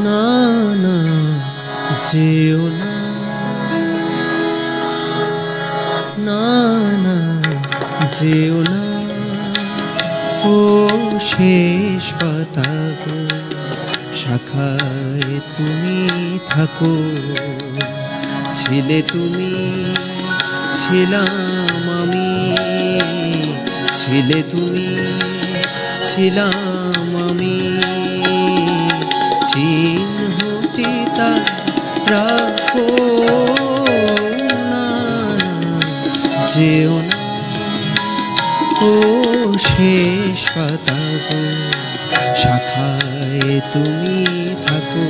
না না যেও না, না না যেও না, ও শেষ পাতা গো, শাখায় তুমি থাকো। ছিলে তুমি, ছিলাম আমি, ছিলে তুমি, ছিলাম আমি, চিহ্নটি তা রাখো। না না যেও না, ও শেষ পাতা গো, শাখায় তুমি থাকো।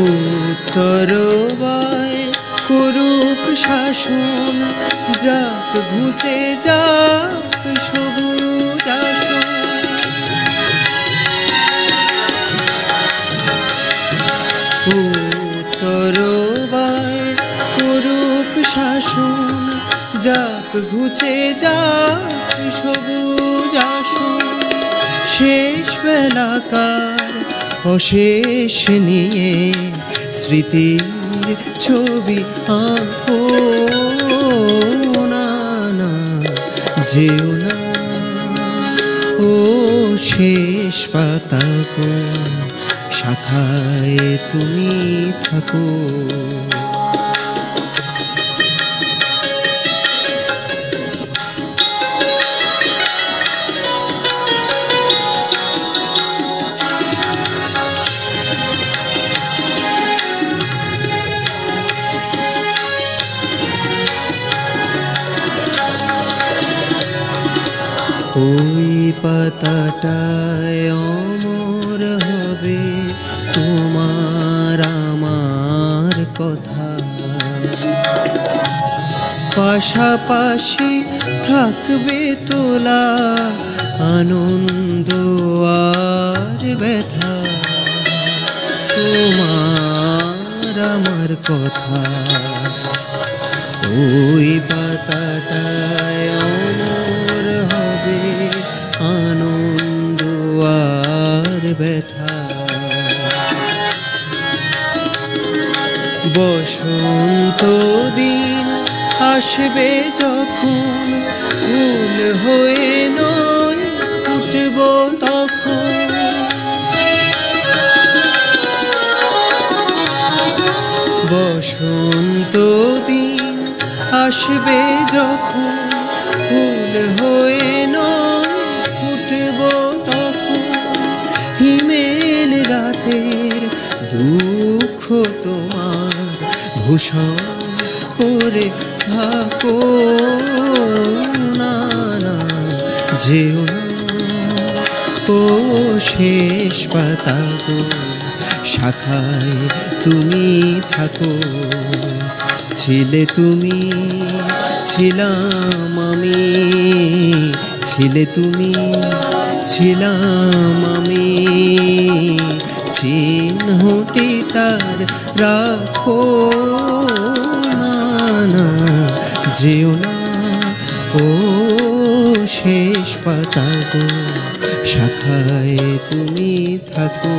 উত্তর বায় করুক শাসন, যাক ঘুচে যাক সবুজ আসন। উত্তর বায় করুক শাসন, যাক ঘুচে যাক সবুজ আসন। শেষ বেলাকার অশেষ নিয়ে স্মৃতির ছবি আঁকো। না না যেও না, ও শেষ পাতা গো, শাখায় তুমি থাকো। ওই পাতাটায় অমর হবে তোমার আমার কথা, পাশাপাশি থাকবে তোলা আনন্দ আর ব্যথা। তোমার আমার কথা, ওই পাতাটায় অমর হবে আনন্দ আর ব্যথা। বসন্ত দিন আসবে যখন, ফুল হয়ে নয় ফুটব তখন। বসন্ত দিন আসবে যখন, ফুল হয়ে নয় ফুটব তখন। হিমেল রাতের দুঃখ তোমার ভূষণ করে থাকো। না না যেও না, ও শেষ পাতা গো, শাখায় তুমি থাকো। ছিলে তুমি, ছিলাম আমি, ছিলে তুমি, ছিলাম আমি, চিহ্নটি তার রাখো। না না যেও না, ও শেষ পাতা গো, শাখায় তুমি থাকো।